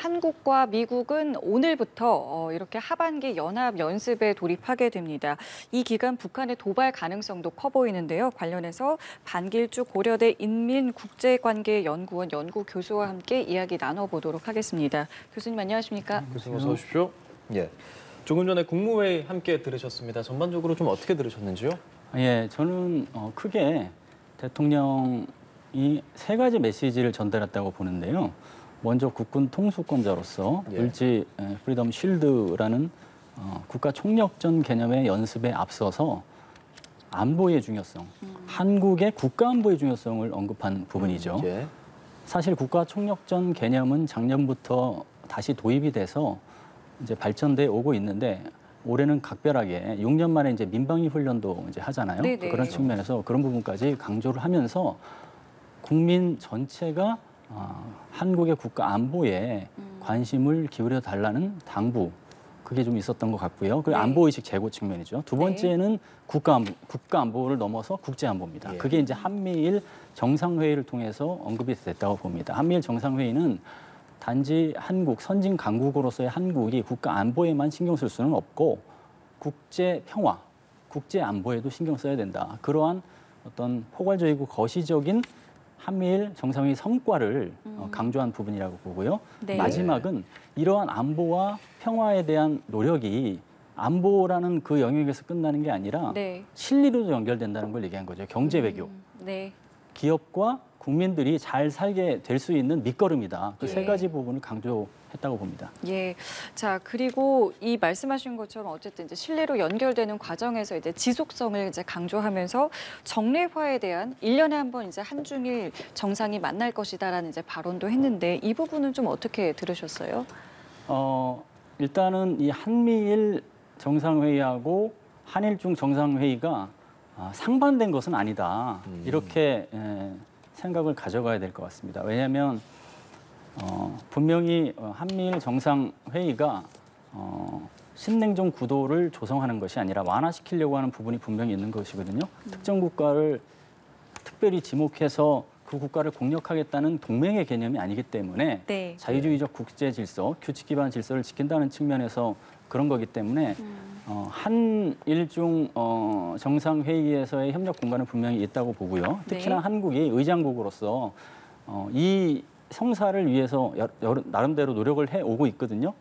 한국과 미국은 오늘부터 이렇게 하반기 연합 연습에 돌입하게 됩니다. 이 기간 북한의 도발 가능성도 커 보이는데요. 관련해서 반길주 고려대 인민국제관계연구원 연구교수와 함께 이야기 나눠보도록 하겠습니다. 교수님 안녕하십니까? 교수님 어서 오십시오. 예. 조금 전에 국무회의 함께 들으셨습니다. 전반적으로 좀 어떻게 들으셨는지요? 예, 저는 크게 대통령이 세 가지 메시지를 전달했다고 보는데요. 먼저 국군 통수권자로서 을지 프리덤 쉴드라는 국가 총력전 개념의 연습에 앞서서 안보의 중요성, 한국의 국가 안보의 중요성을 언급한 부분이죠. 예. 사실 국가 총력전 개념은 작년부터 다시 도입이 돼서 이제 발전돼 오고 있는데 올해는 각별하게 6년 만에 이제 민방위 훈련도 이제 하잖아요. 네네. 그런 측면에서 그런 부분까지 강조를 하면서 국민 전체가 한국의 국가 안보에 관심을 기울여 달라는 당부, 그게 좀 있었던 것 같고요. 그 네. 안보의식 제고 측면이죠. 두 번째는 국가 안보를 넘어서 국제 안보입니다. 예. 그게 이제 한미일 정상회의를 통해서 언급이 됐다고 봅니다. 한미일 정상회의는 단지 한국, 선진 강국으로서의 한국이 국가 안보에만 신경 쓸 수는 없고 국제 평화, 국제 안보에도 신경 써야 된다. 그러한 어떤 포괄적이고 거시적인 한미일 정상회의 성과를 강조한 부분이라고 보고요. 네. 마지막은 이러한 안보와 평화에 대한 노력이 안보라는 그 영역에서 끝나는 게 아니라 네. 실리로도 연결된다는 걸 얘기한 거죠. 경제 외교. 네. 기업과 국민들이 잘 살게 될 수 있는 밑거름이다. 그 세 예. 가지 부분을 강조했다고 봅니다. 예. 자, 그리고 이 말씀하신 것처럼 어쨌든 이제 신뢰로 연결되는 과정에서 이제 지속성을 이제 강조하면서 정례화에 대한 1년에 한 번 이제 한중일 정상이 만날 것이다라는 이제 발언도 했는데 이 부분은 좀 어떻게 들으셨어요? 일단은 이 한미일 정상회의하고 한일중 정상회의가 상반된 것은 아니다. 이렇게 생각을 가져가야 될 것 같습니다. 왜냐하면 분명히 한미일 정상회의가 신냉전 구도를 조성하는 것이 아니라 완화시키려고 하는 부분이 분명히 있는 것이거든요. 특정 국가를 특별히 지목해서 그 국가를 공격하겠다는 동맹의 개념이 아니기 때문에 네. 자유주의적 국제 질서, 규칙 기반 질서를 지킨다는 측면에서 그런 거기 때문에 한일중 정상회의에서의 협력 공간은 분명히 있다고 보고요. 특히나 네. 한국이 의장국으로서 이 성사를 위해서 나름대로 노력을 해오고 있거든요.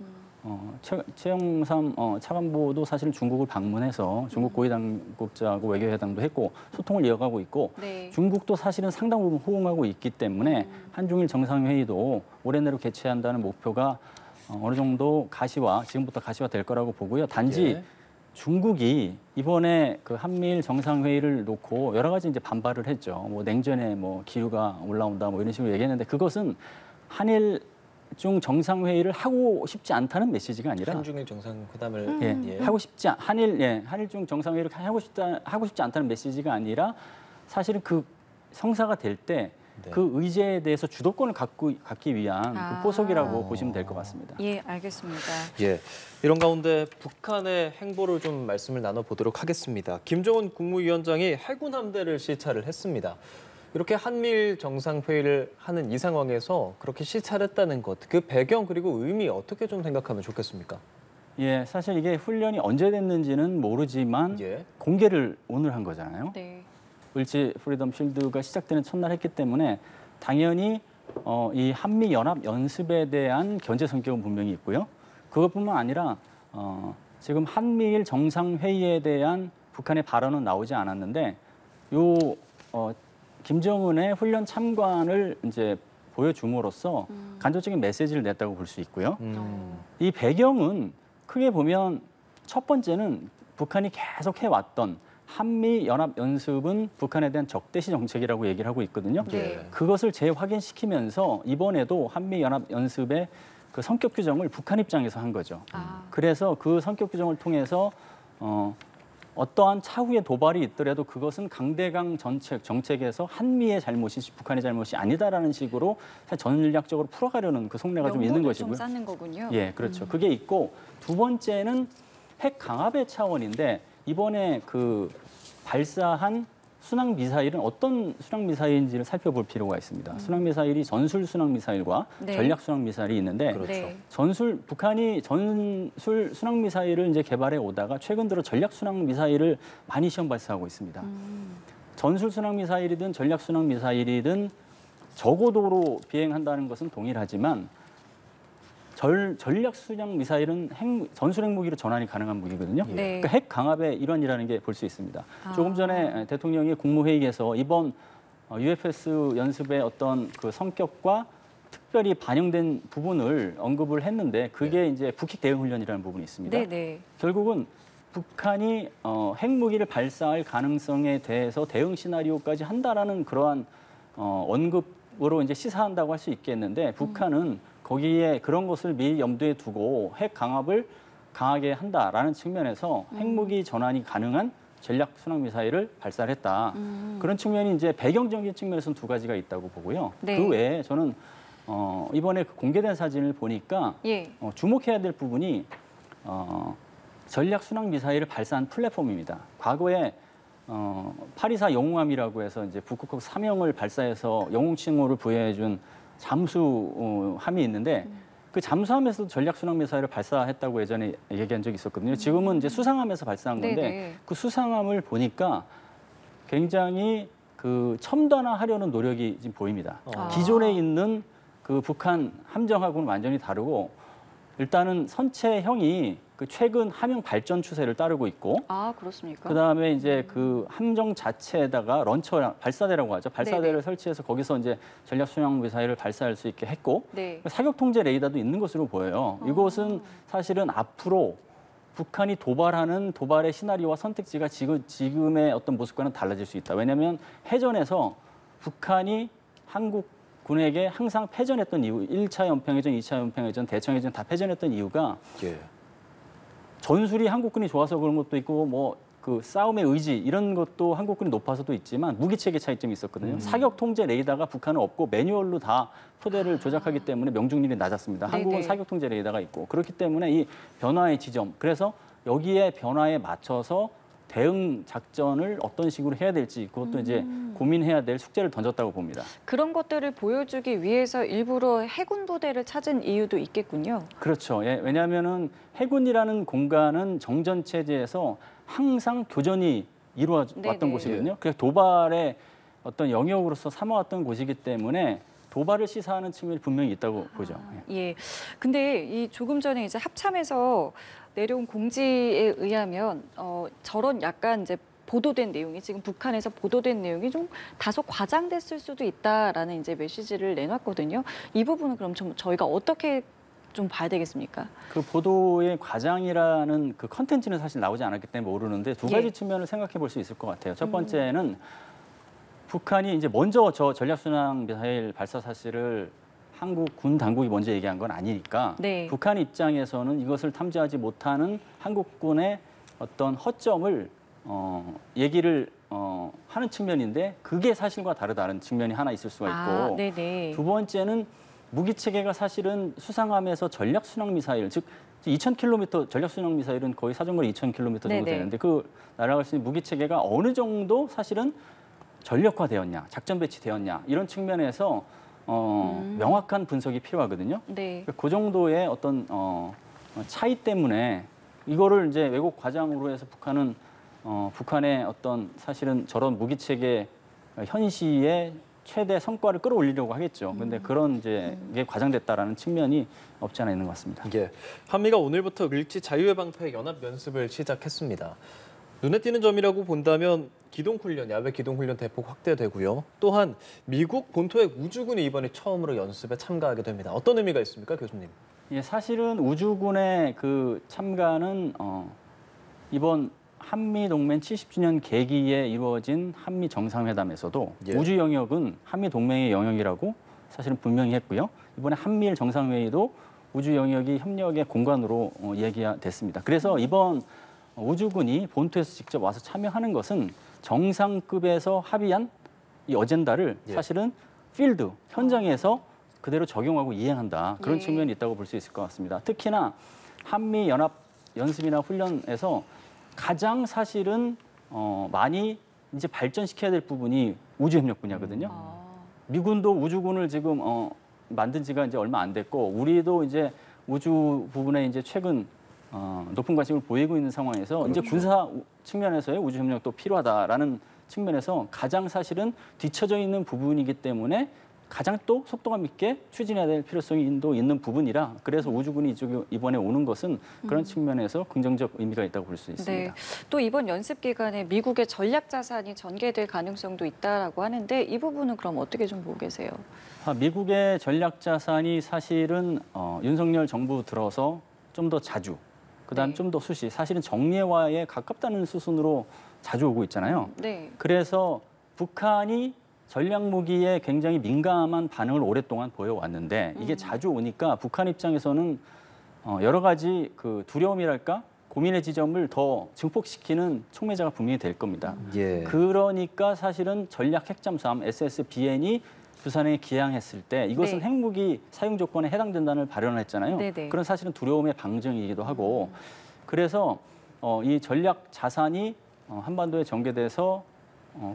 최영삼 차관보도 사실은 중국을 방문해서 중국 고위 당국자하고 외교회담도 했고 소통을 이어가고 있고 네. 중국도 사실은 상당 부분 호응하고 있기 때문에 한중일 정상회의도 올해 내로 개최한다는 목표가 어느 정도 지금부터 가시화될 거라고 보고요. 단지 예. 중국이 이번에 그 한미일 정상회의를 놓고 여러 가지 이제 반발을 했죠. 뭐 냉전에 뭐 기류가 올라온다 뭐 이런 식으로 얘기했는데 그것은 한일중 정상회의를 하고 싶지 않다는 메시지가 아니라 한중일 정상회담을 하고 싶지 한일중 정상회의를 하고 싶지 않다는 메시지가 아니라 사실은 그 성사가 될 때 그 의제에 대해서 주도권을 갖기 위한 그 포석이라고 보시면 될 것 같습니다. 예, 알겠습니다. 예. 이런 가운데 북한의 행보를 좀 말씀을 나눠보도록 하겠습니다. 김정은 국무위원장이 해군 함대를 시찰을 했습니다. 이렇게 한미일 정상회의를 하는 이 상황에서 그렇게 시찰했다는 것, 그 배경 그리고 의미 어떻게 좀 생각하면 좋겠습니까? 예, 사실 이게 훈련이 언제 됐는지는 모르지만 예. 공개를 오늘 한 거잖아요. 네. 을지 프리덤 쉴드가 시작되는 첫날 했기 때문에 당연히 이 한미 연합 연습에 대한 견제 성격은 분명히 있고요. 그것뿐만 아니라 지금 한미일 정상회의에 대한 북한의 발언은 나오지 않았는데 김정은의 훈련 참관을 이제 보여줌으로써 간접적인 메시지를 냈다고 볼 수 있고요. 이 배경은 크게 보면 첫 번째는 북한이 계속 해왔던 한미 연합 연습은 북한에 대한 적대시 정책이라고 얘기를 하고 있거든요. 네. 그것을 재확인시키면서 이번에도 한미 연합 연습의 그 성격 규정을 북한 입장에서 한 거죠. 그래서 그 성격 규정을 통해서 어떠한 차후의 도발이 있더라도 그것은 강대강 정책에서 한미의 잘못이 북한의 잘못이 아니다라는 식으로 전략적으로 풀어가려는 그 속내가 좀 있는 것이고요. 좀 쌓는 거군요. 예, 그렇죠. 그게 있고 두 번째는 핵 강압의 차원인데 이번에 그 발사한 순항 미사일은 어떤 순항 미사일인지를 살펴볼 필요가 있습니다. 순항 미사일이 전술 순항 미사일과 네. 전략 순항 미사일이 있는데 그렇죠. 네. 북한이 전술 순항 미사일을 이제 개발해 오다가 최근 들어 전략 순항 미사일을 많이 시험 발사하고 있습니다. 전술 순항 미사일이든 전략 순항 미사일이든 저고도로 비행한다는 것은 동일하지만 전략 순항 미사일은 전술 핵무기로 전환이 가능한 무기거든요. 네. 그러니까 핵 강압의 일환이라는 게 볼 수 있습니다. 조금 전에 대통령이 국무회의에서 이번 UFS 연습의 어떤 그 성격과 특별히 반영된 부분을 언급을 했는데 그게 이제 북핵 대응 훈련이라는 부분이 있습니다. 네, 네. 결국은 북한이 핵무기를 발사할 가능성에 대해서 대응 시나리오까지 한다라는 그러한 언급으로 이제 시사한다고 할 수 있겠는데 북한은 거기에 그런 것을 미리 염두에 두고 핵 강압을 강하게 한다라는 측면에서 핵무기 전환이 가능한 전략 순항 미사일을 발사를 했다. 그런 측면이 이제 배경적인 측면에서는 두 가지가 있다고 보고요. 네. 그 외에 저는 이번에 그 공개된 사진을 보니까 예. 주목해야 될 부분이 전략 순항 미사일을 발사한 플랫폼입니다. 과거에 824 영웅함이라고 해서 이제 북극호 3형을 발사해서 영웅칭호를 부여해준 잠수함이 있는데 그 잠수함에서도 전략 순항 미사일을 발사했다고 예전에 얘기한 적이 있었거든요. 지금은 이제 수상함에서 발사한 건데 네네. 그 수상함을 보니까 굉장히 그 첨단화하려는 노력이 지금 보입니다. 기존에 있는 그 북한 함정하고는 완전히 다르고 일단은 선체형이 그 최근 함형 발전 추세를 따르고 있고 아, 그렇습니까? 그다음에 이제 그 함정 자체에다가 런처 발사대라고 하죠. 발사대를 네네. 설치해서 거기서 이제 전략 순항 미사일을 발사할 수 있게 했고 네. 사격 통제 레이더도 있는 것으로 보여요. 이것은 사실은 앞으로 북한이 도발하는 도발의 시나리오와 선택지가 지금의 어떤 모습과는 달라질 수 있다. 왜냐하면 해전에서 북한이 한국군에게 항상 패전했던 이유, 1차 연평해전, 2차 연평해전, 대청해전 다 패전했던 이유가 예. 전술이 한국군이 좋아서 그런 것도 있고 뭐 그 싸움의 의지 이런 것도 한국군이 높아서도 있지만 무기 체계 차이점이 있었거든요. 사격 통제 레이더가 북한은 없고 매뉴얼로 다 표대를 조작하기 때문에 명중률이 낮았습니다. 한국은 네네. 사격 통제 레이더가 있고 그렇기 때문에 이 변화의 지점 그래서 여기에 변화에 맞춰서 대응 작전을 어떤 식으로 해야 될지 그것도 이제 고민해야 될 숙제를 던졌다고 봅니다. 그런 것들을 보여주기 위해서 일부러 해군 부대를 찾은 이유도 있겠군요. 그렇죠. 예, 왜냐하면은 해군이라는 공간은 정전 체제에서 항상 교전이 이루어왔던 네네. 곳이거든요. 그래서 도발의 어떤 영역으로서 삼아왔던 곳이기 때문에 도발을 시사하는 측면이 분명히 있다고 보죠. 예. 예. 근데 이 조금 전에 이제 합참에서 내려온 공지에 의하면 저런 약간 이제 보도된 내용이 지금 북한에서 보도된 내용이 좀 다소 과장됐을 수도 있다라는 이제 메시지를 내놨거든요. 이 부분은 그럼 저희가 어떻게 좀 봐야 되겠습니까? 그 보도의 과장이라는 그 컨텐츠는 사실 나오지 않았기 때문에 모르는데 두 가지 예. 측면을 생각해 볼 수 있을 것 같아요. 첫 번째는 북한이 이제 먼저 저 전략순항 미사일 발사 사실을 한국 군 당국이 먼저 얘기한 건 아니니까 네. 북한 입장에서는 이것을 탐지하지 못하는 한국군의 어떤 허점을 얘기를 하는 측면인데 그게 사실과 다르다는 측면이 하나 있을 수가 있고 네네. 두 번째는 무기 체계가 사실은 수상함에서 전략 순항 미사일 즉 2,000km 전략 순항 미사일은 거의 사정거리 2,000km 정도 네네. 되는데 그 날아갈 수 있는 무기 체계가 어느 정도 사실은 전력화되었냐, 작전 배치되었냐 이런 측면에서 명확한 분석이 필요하거든요. 네. 그 정도의 어떤 차이 때문에 이거를 이제 왜곡 과장으로 해서 북한은 북한의 어떤 사실은 저런 무기 체계 현시의 최대 성과를 끌어올리려고 하겠죠. 그런데 그런 이제 게 과장됐다라는 측면이 없지 않아 있는 것 같습니다. 예. 한미가 오늘부터 을지 자유의 방패 연합 연습을 시작했습니다. 눈에 띄는 점이라고 본다면 기동훈련, 야외 기동훈련 대폭 확대되고요. 또한 미국 본토의 우주군이 이번에 처음으로 연습에 참가하게 됩니다. 어떤 의미가 있습니까, 교수님? 예, 사실은 우주군의 그 참가는 이번 한미 동맹 70주년 계기에 이루어진 한미 정상회담에서도 예. 우주 영역은 한미 동맹의 영역이라고 사실은 분명히 했고요. 이번에 한미일 정상회의도 우주 영역이 협력의 공간으로 얘기됐습니다. 그래서 이번 우주군이 본토에서 직접 와서 참여하는 것은 정상급에서 합의한 이 어젠다를 예. 사실은 필드, 현장에서 그대로 적용하고 이행한다. 그런 예. 측면이 있다고 볼 수 있을 것 같습니다. 특히나 한미 연합 연습이나 훈련에서 가장 사실은 많이 이제 발전시켜야 될 부분이 우주협력 분야거든요. 미군도 우주군을 지금 만든 지가 이제 얼마 안 됐고 우리도 이제 우주 부분에 이제 최근 높은 관심을 보이고 있는 상황에서 이제 군사 측면에서의 우주 협력도 필요하다라는 측면에서 가장 사실은 뒤처져 있는 부분이기 때문에 가장 또 속도감 있게 추진해야 될 필요성이 또 있는 부분이라 그래서 우주군이 이번에 오는 것은 그런 측면에서 긍정적 의미가 있다고 볼 수 있습니다. 네. 또 이번 연습 기간에 미국의 전략 자산이 전개될 가능성도 있다라고 하는데 이 부분은 그럼 어떻게 좀 보고 계세요? 미국의 전략 자산이 사실은 윤석열 정부 들어서 좀 더 자주, 그다음 네. 좀 더 수시, 사실은 정례화에 가깝다는 수순으로 자주 오고 있잖아요. 네. 그래서 북한이 전략 무기에 굉장히 민감한 반응을 오랫동안 보여왔는데 이게 자주 오니까 북한 입장에서는 여러 가지 그 두려움이랄까 고민의 지점을 더 증폭시키는 촉매자가 분명히 될 겁니다. 예. 그러니까 사실은 전략 핵잠수함 SSBN이 부산에 기항했을 때 이것은 네. 핵무기 사용 조건에 해당된다는 발언을 했잖아요. 네네. 그런 사실은 두려움의 방증이기도 하고 그래서 이 전략 자산이 한반도에 전개돼서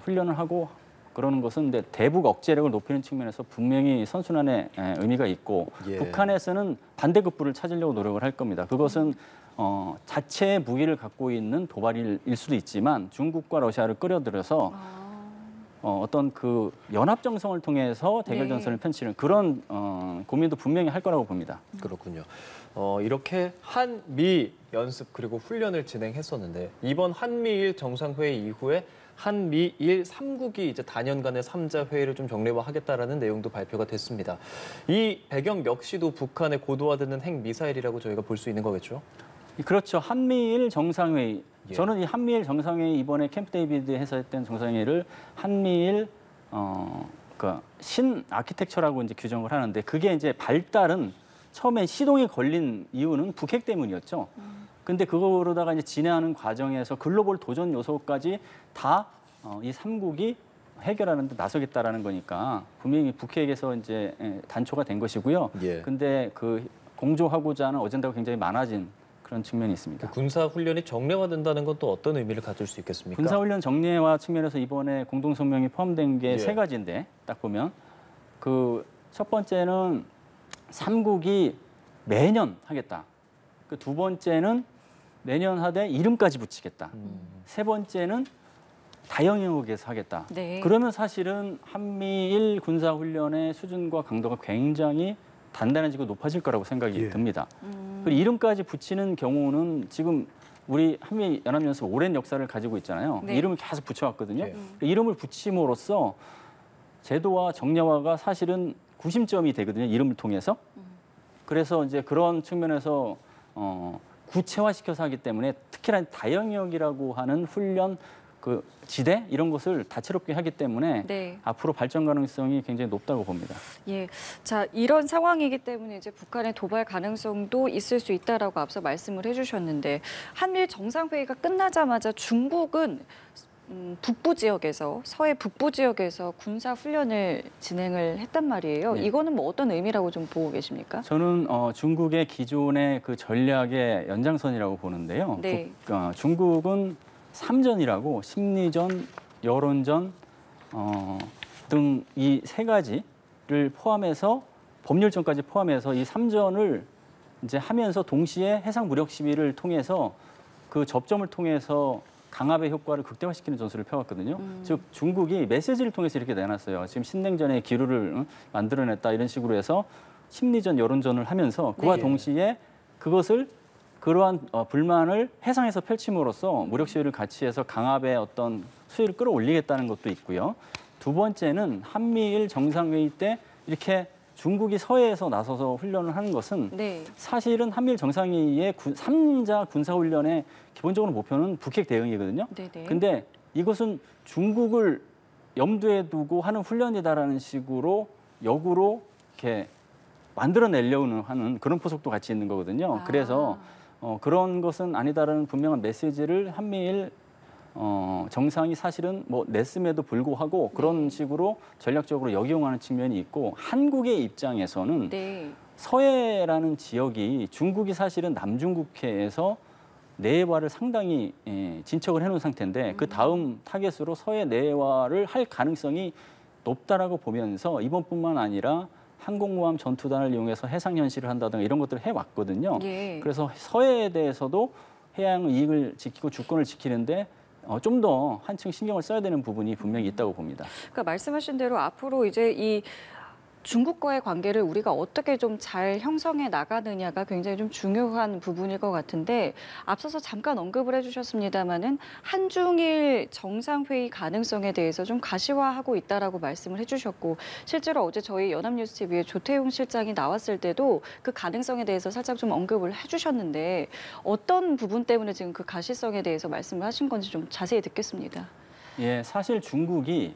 훈련을 하고 그러는 것은 근데 대북 억제력을 높이는 측면에서 분명히 선순환의 의미가 있고 예. 북한에서는 반대급부를 찾으려고 노력을 할 겁니다. 그것은 자체의 무기를 갖고 있는 도발일 수도 있지만 중국과 러시아를 끌어들여서 어떤 그 연합 정성을 통해서 대결 네. 전선을 펼치는 그런 고민도 분명히 할 거라고 봅니다. 그렇군요. 이렇게 한미 연습 그리고 훈련을 진행했었는데 이번 한미일 정상회의 이후에 한미일 3국이 이제 단연간의 3자 회의를 좀 정례화하겠다라는 내용도 발표가 됐습니다. 이 배경 역시도 북한의 고도화되는 핵 미사일이라고 저희가 볼 수 있는 거겠죠? 그렇죠. 한미일 정상회의. 예. 저는 이 한미일 정상회의 이번에 캠프 데이비드에서 했던 정상회의를 한미일 그러니까 신 아키텍처라고 이제 규정을 하는데 그게 이제 발달은 처음에 시동이 걸린 이유는 북핵 때문이었죠. 근데 그거로다가 이제 진행하는 과정에서 글로벌 도전 요소까지 다 이 3국이 해결하는 데 나서겠다라는 거니까 분명히 북핵에서 이제 단초가 된 것이고요. 예. 근데 그 공조하고자 하는 어젠다가 굉장히 많아진 그런 측면이 있습니다. 군사 훈련이 정례화된다는 건 또 어떤 의미를 가질 수 있겠습니까? 군사훈련 정례화 측면에서 이번에 공동성명이 포함된 게 예. 세 가지인데 딱 보면 그 첫 번째는 3국이 매년 하겠다. 그 두 번째는 매년 하되 이름까지 붙이겠다. 세 번째는 다형 영역에서 하겠다. 네. 그러면 사실은 한미일 군사훈련의 수준과 강도가 굉장히 단단해지고 높아질 거라고 생각이 예. 듭니다. 그리고 이름까지 붙이는 경우는 지금 우리 한미 연합연습 오랜 역사를 가지고 있잖아요. 네. 이름을 계속 붙여왔거든요. 예. 그 이름을 붙임으로써 제도와 정례화가 사실은 구심점이 되거든요. 이름을 통해서. 그래서 이제 그런 측면에서 구체화시켜서 하기 때문에 특히나 다영역이라고 하는 훈련 그 지대 이런 것을 다채롭게 하기 때문에 네. 앞으로 발전 가능성이 굉장히 높다고 봅니다. 예. 자, 이런 상황이기 때문에 이제 북한의 도발 가능성도 있을 수 있다라고 앞서 말씀을 해주셨는데 한미일 정상회의가 끝나자마자 중국은 북부 지역에서 서해 북부 지역에서 군사 훈련을 진행을 했단 말이에요. 네. 이거는 뭐 어떤 의미라고 좀 보고 계십니까? 저는 중국의 기존의 그 전략의 연장선이라고 보는데요. 네. 중국은 삼전이라고 심리전, 여론전 등 이 세 가지를 포함해서 법률전까지 포함해서 이 3전을 이제 하면서 동시에 해상 무력 시위를 통해서 그 접점을 통해서 강압의 효과를 극대화시키는 전술을 펴왔거든요. 즉 중국이 메시지를 통해서 이렇게 내놨어요. 지금 신냉전의 기류를 만들어냈다 이런 식으로 해서 심리전, 여론전을 하면서 그와 네. 동시에 그것을 그러한 불만을 해상에서 펼침으로써 무력 시위를 같이 해서 강압의 어떤 수위를 끌어올리겠다는 것도 있고요. 두 번째는 한미일 정상회의 때 이렇게 중국이 서해에서 나서서 훈련을 하는 것은 네. 사실은 한미일 정상회의의 3자 군사훈련의 기본적으로 목표는 북핵 대응이거든요. 네네. 근데 이것은 중국을 염두에 두고 하는 훈련이다라는 식으로 역으로 이렇게 만들어내려고 하는 그런 포석도 같이 있는 거거든요. 아. 그래서 그런 것은 아니다라는 분명한 메시지를 한미일 정상이 사실은 뭐 냈음에도 불구하고 그런 식으로 전략적으로 역이용하는 측면이 있고 한국의 입장에서는 네. 서해라는 지역이 중국이 사실은 남중국해에서 내화를 상당히 진척을 해놓은 상태인데 그 다음 타겟으로 서해 내화를 할 가능성이 높다라고 보면서 이번뿐만 아니라 항공모함 전투단을 이용해서 해상 현실을 한다든가 이런 것들을 해왔거든요. 예. 그래서 서해에 대해서도 해양 이익을 지키고 주권을 지키는데 좀 더 한층 신경을 써야 되는 부분이 분명히 있다고 봅니다. 그러니까 말씀하신 대로 앞으로 이제 이 중국과의 관계를 우리가 어떻게 좀 잘 형성해 나가느냐가 굉장히 좀 중요한 부분일 것 같은데 앞서서 잠깐 언급을 해주셨습니다마는 한중일 정상회의 가능성에 대해서 좀 가시화하고 있다라고 말씀을 해주셨고 실제로 어제 저희 연합뉴스TV에 조태용 실장이 나왔을 때도 그 가능성에 대해서 살짝 좀 언급을 해주셨는데 어떤 부분 때문에 지금 그 가시성에 대해서 말씀을 하신 건지 좀 자세히 듣겠습니다. 예, 사실 중국이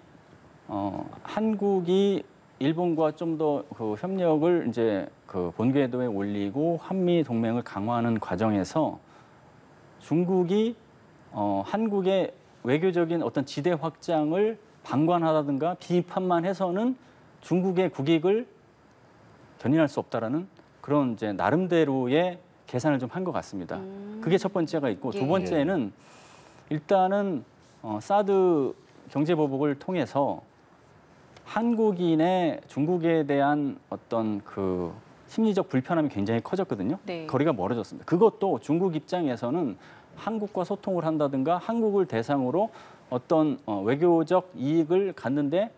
한국이 일본과 좀 더 그 협력을 이제 그 본궤도에 올리고 한미 동맹을 강화하는 과정에서 중국이 한국의 외교적인 어떤 지대 확장을 방관하다든가 비판만 해서는 중국의 국익을 견인할 수 없다라는 그런 이제 나름대로의 계산을 좀 한 것 같습니다. 그게 첫 번째가 있고 예. 두 번째는 일단은 사드 경제 보복을 통해서 한국인의 중국에 대한 어떤 그 심리적 불편함이 굉장히 커졌거든요. 네. 거리가 멀어졌습니다. 그것도 중국 입장에서는 한국과 소통을 한다든가 한국을 대상으로 어떤 외교적 이익을 갖는데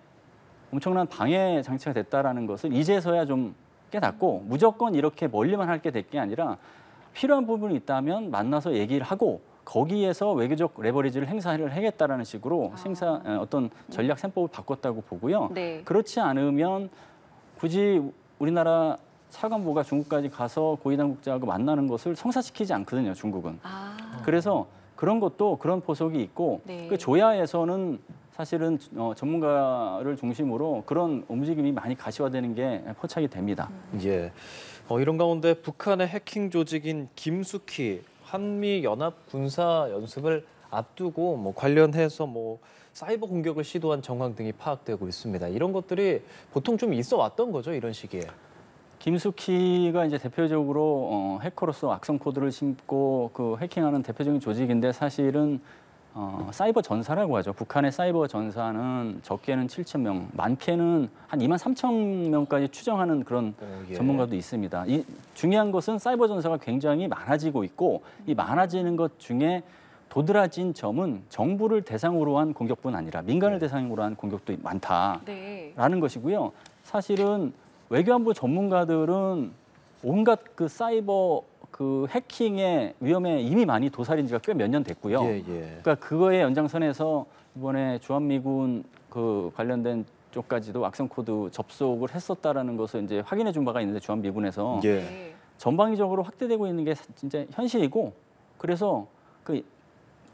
엄청난 방해 장치가 됐다라는 것을 이제서야 좀 깨닫고 무조건 이렇게 멀리만 할 게 될 게 아니라 필요한 부분이 있다면 만나서 얘기를 하고 거기에서 외교적 레버리지를 행사를 하겠다라는 식으로 어떤 전략 셈법을 바꿨다고 보고요. 네. 그렇지 않으면 굳이 우리나라 차관보가 중국까지 가서 고위 당국자하고 만나는 것을 성사시키지 않거든요, 중국은. 그래서 그런 것도 그런 포석이 있고 네. 그 조야에서는 사실은 전문가를 중심으로 그런 움직임이 많이 가시화되는 게 포착이 됩니다. 예. 이런 가운데 북한의 해킹 조직인 김숙희 한미 연합 군사 연습을 앞두고 관련해서 사이버 공격을 시도한 정황 등이 파악되고 있습니다. 이런 것들이 보통 좀 있어 왔던 거죠, 이런 시기에. 김숙희가 이제 대표적으로 해커로서 악성 코드를 심고 그 해킹하는 대표적인 조직인데 사실은 사이버 전사라고 하죠. 북한의 사이버 전사는 적게는 7,000명, 많게는 한 23,000명까지 추정하는 그런 예. 전문가도 있습니다. 중요한 것은 사이버 전사가 굉장히 많아지고 있고 이 많아지는 것 중에 도드라진 점은 정부를 대상으로 한 공격뿐 아니라 민간을 대상으로 한 공격도 많다라는 네. 것이고요. 사실은 외교안보 전문가들은 온갖 그 사이버 그 해킹의 위험에 이미 많이 도사린 지가 꽤 몇 년 됐고요. 예. 그러니까 그거의 연장선에서 이번에 주한미군 그 관련된 쪽까지도 악성 코드 접속을 했었다라는 것을 이제 확인해 준 바가 있는데 주한미군에서 예. 네. 전방위적으로 확대되고 있는 게 진짜 현실이고 그래서 그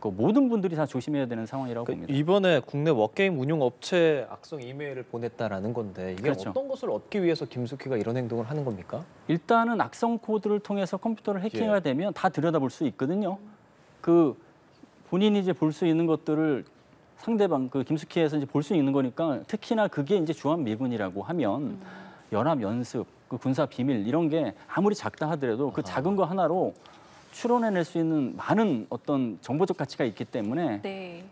모든 분들이 다 조심해야 되는 상황이라고 봅니다. 이번에 국내 워게임 운용 업체에 악성 이메일을 보냈다라는 건데 이게 그렇죠. 어떤 것을 얻기 위해서 김숙희가 이런 행동을 하는 겁니까? 일단은 악성 코드를 통해서 컴퓨터를 해킹하게 되면 다 들여다볼 수 있거든요. 그 본인이 이제 볼 수 있는 것들을 상대방 그 김숙희에서 이제 볼 수 있는 거니까 특히나 그게 이제 주한미군이라고 하면 연합 연습, 그 군사 비밀 이런 게 아무리 작다 하더라도 그 작은 거 하나로 추론해낼 수 있는 많은 어떤 정보적 가치가 있기 때문에 네.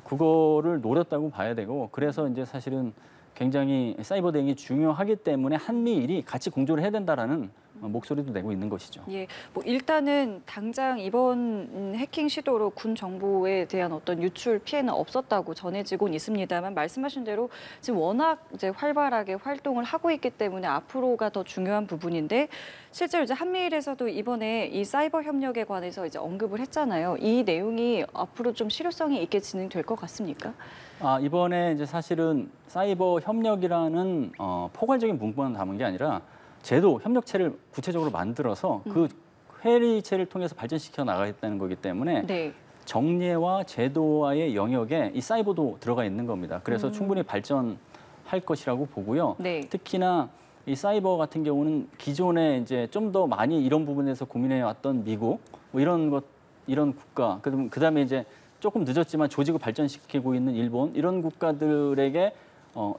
그거를 노렸다고 봐야 되고 그래서 이제 사실은 굉장히 사이버 대응이 중요하기 때문에 한미일이 같이 공조를 해야 된다라는 목소리도 내고 있는 것이죠. 예, 일단은 당장 이번 해킹 시도로 군 정보에 대한 어떤 유출 피해는 없었다고 전해지곤 있습니다만 말씀하신 대로 지금 워낙 이제 활발하게 활동을 하고 있기 때문에 앞으로가 더 중요한 부분인데 실제로 이제 한미일에서도 이번에 이 사이버 협력에 관해서 이제 언급을 했잖아요. 이 내용이 앞으로 좀 실효성이 있게 진행될 것 같습니까? 이번에 이제 사실은 사이버 협력이라는 포괄적인 문구만 담은 게 아니라 제도, 협력체를 구체적으로 만들어서 그 회의체를 통해서 발전시켜 나가겠다는 거기 때문에 네. 정례와 제도화의 영역에 이 사이버도 들어가 있는 겁니다. 그래서 충분히 발전할 것이라고 보고요. 네. 특히나 이 사이버 같은 경우는 기존에 이제 좀 더 많이 이런 부분에서 고민해 왔던 미국 이런 국가 그다음에 이제 조금 늦었지만 조직을 발전시키고 있는 일본 이런 국가들에게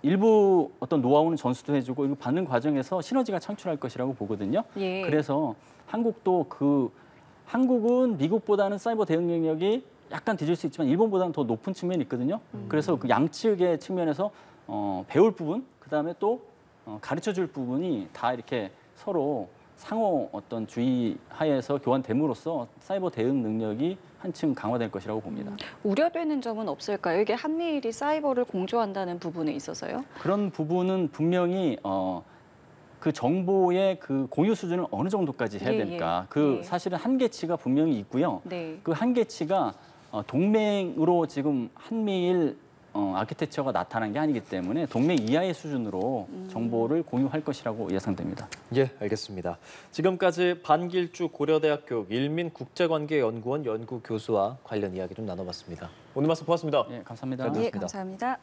일부 어떤 노하우는 전수도 해주고 이거 받는 과정에서 시너지가 창출할 것이라고 보거든요. 예. 그래서 한국도 그 한국은 미국보다는 사이버 대응 능력이 약간 뒤질 수 있지만 일본보다는 더 높은 측면이 있거든요. 그래서 그 양측의 측면에서 배울 부분, 그다음에 또 가르쳐줄 부분이 다 이렇게 서로 상호 어떤 주의 하에서 교환됨으로써 사이버 대응 능력이 한층 강화될 것이라고 봅니다. 우려되는 점은 없을까요? 이게 한미일이 사이버를 공조한다는 부분에 있어서요? 그런 부분은 분명히 그 정보의 그 공유 수준을 어느 정도까지 해야 예, 될까? 예. 그 네. 사실은 한계치가 분명히 있고요. 네. 그 한계치가 동맹으로 지금 한미일 아키텍처가 나타난 게 아니기 때문에 동맹 이하의 수준으로 정보를 공유할 것이라고 예상됩니다. 예, 알겠습니다. 지금까지 반길주 고려대학교 일민국제관계연구원 연구교수와 관련 이야기 좀 나눠봤습니다. 오늘 말씀 고맙습니다. 예, 감사합니다. 잘 예, 들었습니다. 감사합니다.